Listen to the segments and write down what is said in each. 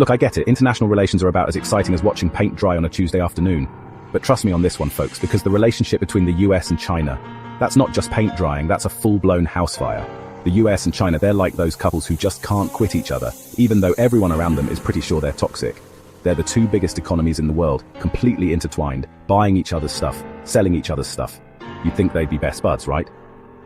Look, I get it, international relations are about as exciting as watching paint dry on a Tuesday afternoon. But trust me on this one, folks, because the relationship between the US and China, that's not just paint drying, that's a full-blown house fire. The US and China, they're like those couples who just can't quit each other, even though everyone around them is pretty sure they're toxic. They're the two biggest economies in the world, completely intertwined, buying each other's stuff, selling each other's stuff. You'd think they'd be best buds, right?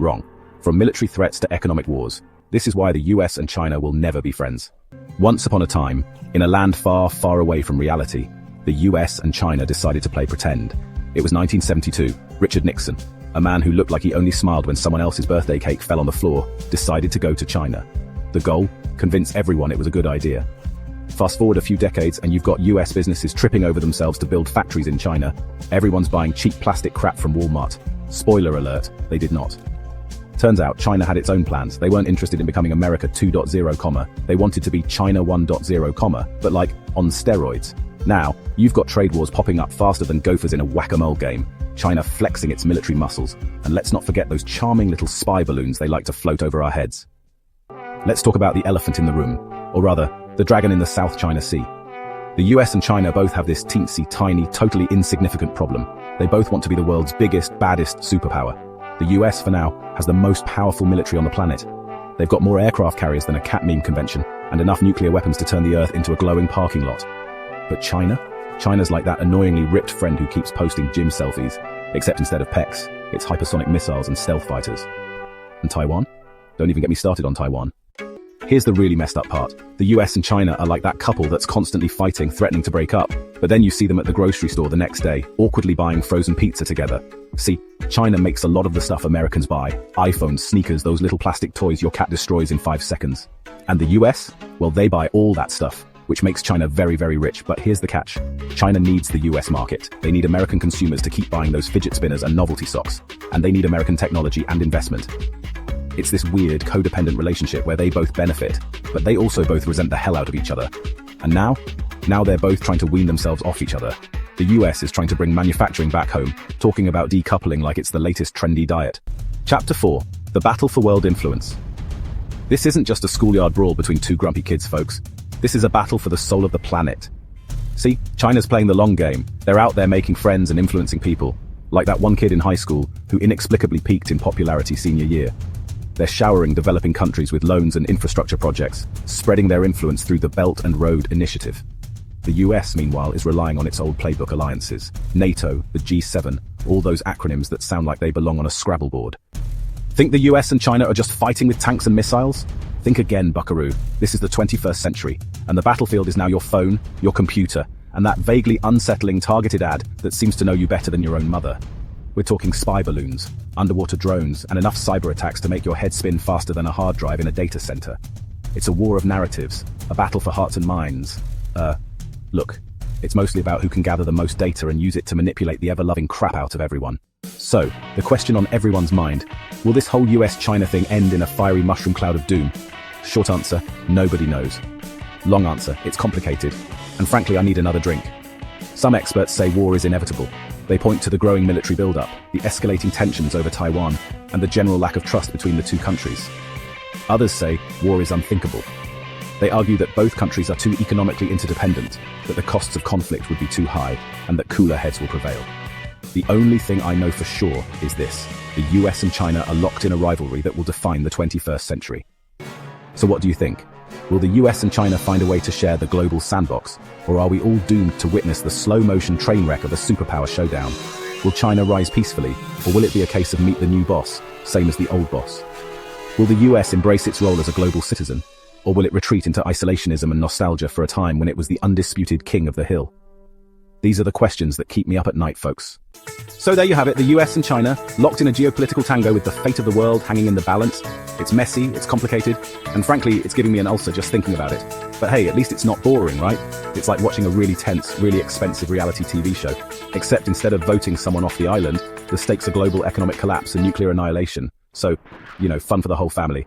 Wrong. From military threats to economic wars, this is why the US and China will never be friends. Once upon a time, in a land far, far away from reality, the US and China decided to play pretend. It was 1972. Richard Nixon, a man who looked like he only smiled when someone else's birthday cake fell on the floor, decided to go to China. The goal? Convince everyone it was a good idea. Fast forward a few decades and you've got US businesses tripping over themselves to build factories in China. Everyone's buying cheap plastic crap from Walmart. Spoiler alert, they did not. Turns out China had its own plans. They weren't interested in becoming America 2.0, they wanted to be China 1.0, but like on steroids. Now, you've got trade wars popping up faster than gophers in a whack-a-mole game, China flexing its military muscles, and let's not forget those charming little spy balloons they like to float over our heads. Let's talk about the elephant in the room, or rather, the dragon in the South China Sea. The US and China both have this teensy tiny, totally insignificant problem. They both want to be the world's biggest, baddest superpower. The US, for now, has the most powerful military on the planet. They've got more aircraft carriers than a cat meme convention, and enough nuclear weapons to turn the Earth into a glowing parking lot. But China? China's like that annoyingly ripped friend who keeps posting gym selfies, except instead of pecs, it's hypersonic missiles and stealth fighters. And Taiwan? Don't even get me started on Taiwan. Here's the really messed up part. The US and China are like that couple that's constantly fighting, threatening to break up, but then you see them at the grocery store the next day, awkwardly buying frozen pizza together. See, China makes a lot of the stuff Americans buy. iPhones, sneakers, those little plastic toys your cat destroys in 5 seconds. And the US? Well, they buy all that stuff, which makes China very, very rich. But here's the catch. China needs the US market. They need American consumers to keep buying those fidget spinners and novelty socks. And they need American technology and investment. It's this weird, codependent relationship where they both benefit, but they also both resent the hell out of each other. And now they're both trying to wean themselves off each other. The US is trying to bring manufacturing back home, talking about decoupling like it's the latest trendy diet. Chapter 4. The Battle for World Influence. This isn't just a schoolyard brawl between two grumpy kids, folks. This is a battle for the soul of the planet. See, China's playing the long game. They're out there making friends and influencing people, like that one kid in high school who inexplicably peaked in popularity senior year. They're showering developing countries with loans and infrastructure projects, spreading their influence through the Belt and Road Initiative. The US, meanwhile, is relying on its old playbook alliances, NATO, the G7, all those acronyms that sound like they belong on a Scrabble board. Think the US and China are just fighting with tanks and missiles? Think again, buckaroo. This is the 21st century, and the battlefield is now your phone, your computer, and that vaguely unsettling targeted ad that seems to know you better than your own mother. We're talking spy balloons, underwater drones, and enough cyber attacks to make your head spin faster than a hard drive in a data center. It's a war of narratives, a battle for hearts and minds. Look, it's mostly about who can gather the most data and use it to manipulate the ever-loving crap out of everyone. So, the question on everyone's mind, will this whole US-China thing end in a fiery mushroom cloud of doom? Short answer, nobody knows. Long answer, it's complicated. And frankly, I need another drink. Some experts say war is inevitable. They point to the growing military buildup, the escalating tensions over Taiwan, and the general lack of trust between the two countries. Others say war is unthinkable. They argue that both countries are too economically interdependent, that the costs of conflict would be too high, and that cooler heads will prevail. The only thing I know for sure is this: the US and China are locked in a rivalry that will define the 21st century. So what do you think? Will the US and China find a way to share the global sandbox, or are we all doomed to witness the slow-motion train wreck of a superpower showdown? Will China rise peacefully, or will it be a case of meet the new boss, same as the old boss? Will the US embrace its role as a global citizen, or will it retreat into isolationism and nostalgia for a time when it was the undisputed king of the hill? These are the questions that keep me up at night, folks. So there you have it, the US and China, locked in a geopolitical tango with the fate of the world hanging in the balance. It's messy, it's complicated, and frankly, it's giving me an ulcer just thinking about it. But hey, at least it's not boring, right? It's like watching a really tense, really expensive reality TV show. Except instead of voting someone off the island, the stakes are global economic collapse and nuclear annihilation. So, fun for the whole family.